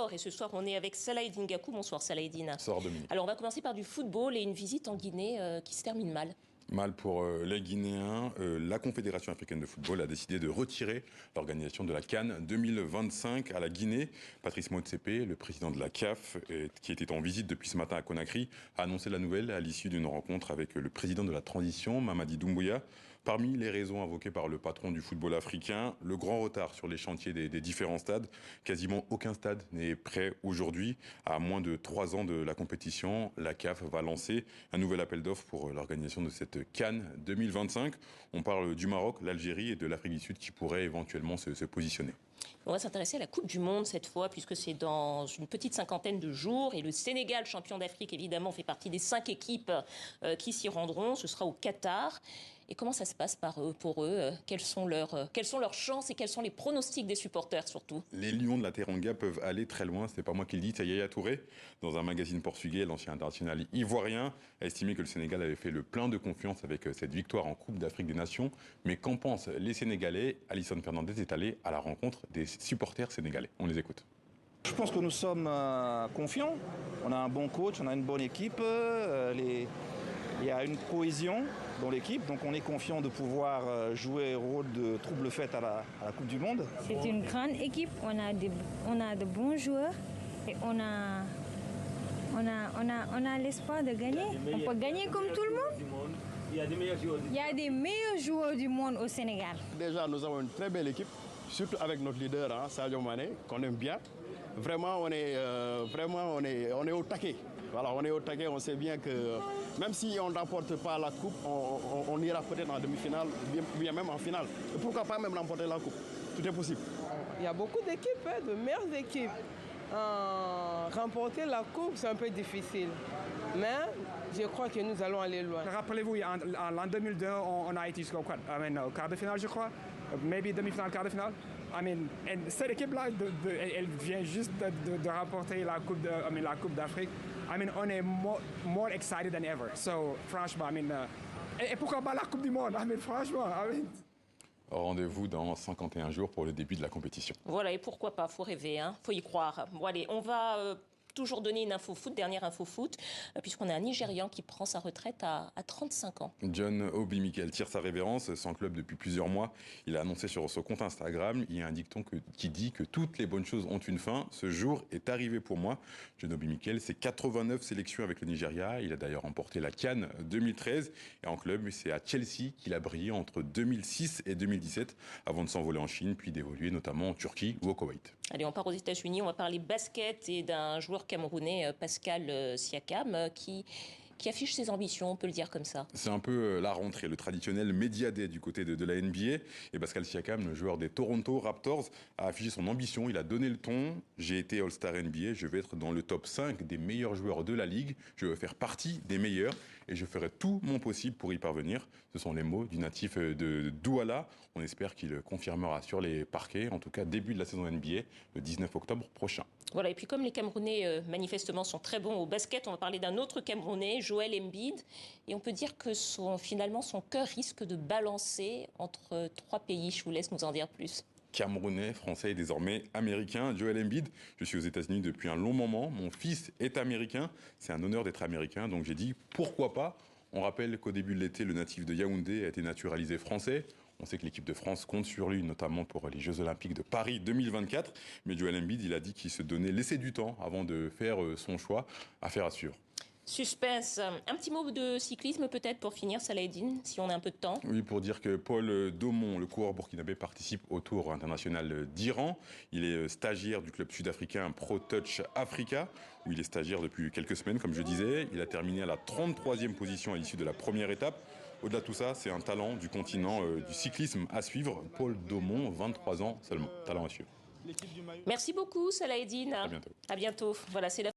sport. Et ce soir, on est avec Salah-Eddine Gakou. Bonsoir Salah-Eddine. Bonsoir Dominique. Alors, on va commencer par du football et une visite en Guinée qui se termine mal. Mal pour les Guinéens. La Confédération africaine de football a décidé de retirer l'organisation de la CAN 2025 à la Guinée. Patrice Motsepe, le président de la CAF, qui était en visite depuis ce matin à Conakry, a annoncé la nouvelle à l'issue d'une rencontre avec le président de la transition, Mamadi Doumbouya. Parmi les raisons invoquées par le patron du football africain, le grand retard sur les chantiers des différents stades. Quasiment aucun stade n'est prêt aujourd'hui. À moins de 3 ans de la compétition, la CAF va lancer un nouvel appel d'offres pour l'organisation de cette CAN 2025. On parle du Maroc, l'Algérie et de l'Afrique du Sud qui pourraient éventuellement se positionner. On va s'intéresser à la Coupe du Monde cette fois, puisque c'est dans une petite cinquantaine de jours. Et le Sénégal, champion d'Afrique, évidemment, fait partie des 5 équipes qui s'y rendront. Ce sera au Qatar. Et comment ça se passe pour eux? Quelles sont leurs chances et quels sont les pronostics des supporters surtout? Les Lions de la Teranga peuvent aller très loin, c'est pas moi qui le dis, c'est Yaya Touré. Dans un magazine portugais, l'ancien international ivoirien a estimé que le Sénégal avait fait le plein de confiance avec cette victoire en Coupe d'Afrique des Nations. Mais qu'en pensent les Sénégalais? Alisson Fernandez est allé à la rencontre des supporters sénégalais. On les écoute. Je pense que nous sommes confiants. On a un bon coach, on a une bonne équipe. Il y a une cohésion dans l'équipe, donc on est confiant de pouvoir jouer le rôle de trouble-fête à la Coupe du Monde. C'est une grande équipe, on a de bons joueurs et on a l'espoir de gagner. On peut gagner comme tout le monde. Il y a des meilleurs joueurs du monde au Sénégal. Déjà, nous avons une très belle équipe, surtout avec notre leader, Sadio Mané, qu'on aime bien. Vraiment, on est au taquet. Voilà, on est au taquet, on sait bien que même si on ne remporte pas la coupe, on ira peut-être en demi-finale, bien même en finale. Et pourquoi pas même remporter la coupe? Tout est possible. Il y a beaucoup d'équipes, de meilleures équipes. Remporter la coupe, c'est un peu difficile. Mais je crois que nous allons aller loin. Rappelez-vous, en 2002, on a été jusqu'au quart de finale, je crois. Maybe demi-finale, quart de finale. Cette équipe-là, elle vient juste de remporter la Coupe d'Afrique. On est more excited than ever. So, franchement, et pourquoi pas la Coupe du Monde? Franchement, Rendez-vous dans 51 jours pour le début de la compétition. Voilà, et pourquoi pas, faut rêver, faut y croire. Bon allez, on va toujours donner une info foot, dernière info foot, puisqu'on a un Nigérian qui prend sa retraite à 35 ans. John Obi Mikel tire sa révérence, sans club depuis plusieurs mois. Il a annoncé sur son compte Instagram, il y a un dicton qui dit que toutes les bonnes choses ont une fin. Ce jour est arrivé pour moi. John Obi Mikel, c'est 89 sélections avec le Nigeria. Il a d'ailleurs remporté la CAN 2013. Et en club, c'est à Chelsea qu'il a brillé entre 2006 et 2017, avant de s'envoler en Chine, puis d'évoluer notamment en Turquie ou au Koweït. Allez, on part aux États-Unis, on va parler basket et d'un joueur camerounais, Pascal Siakam, qui affiche ses ambitions, on peut le dire comme ça. C'est un peu la rentrée, le traditionnel Media Day du côté de la NBA. Et Pascal Siakam, le joueur des Toronto Raptors, a affiché son ambition. Il a donné le ton. J'ai été All-Star NBA. Je vais être dans le top 5 des meilleurs joueurs de la Ligue. Je veux faire partie des meilleurs. Et je ferai tout mon possible pour y parvenir. Ce sont les mots du natif de Douala. On espère qu'il confirmera sur les parquets. En tout cas, début de la saison NBA, le 19 octobre prochain. Voilà, et puis comme les Camerounais, manifestement, sont très bons au basket, on va parler d'un autre Camerounais, Joel Embiid. Et on peut dire que finalement, son cœur risque de balancer entre 3 pays. Je vous laisse nous en dire plus. Camerounais, français et désormais américain. Joel Embiid, je suis aux États-Unis depuis un long moment. Mon fils est américain. C'est un honneur d'être américain. Donc j'ai dit, pourquoi pas? On rappelle qu'au début de l'été, le natif de Yaoundé a été naturalisé français. On sait que l'équipe de France compte sur lui, notamment pour les Jeux Olympiques de Paris 2024. Mais Joel Embiid, il a dit qu'il se donnait laisser du temps avant de faire son choix. Affaire à suivre. Suspense. Un petit mot de cyclisme peut-être pour finir, Salah-Eddine, si on a un peu de temps. Oui, pour dire que Paul Daumont, le coureur burkinabé, participe au Tour international d'Iran. Il est stagiaire du club sud-africain Pro Touch Africa, où il est stagiaire depuis quelques semaines, comme je disais. Il a terminé à la 33e position à l'issue de la première étape. Au-delà de tout ça, c'est un talent du continent du cyclisme à suivre. Paul Daumont, 23 ans seulement. Talent à suivre. Merci beaucoup, Salah-Eddine. À bientôt. À bientôt. Voilà, c'est la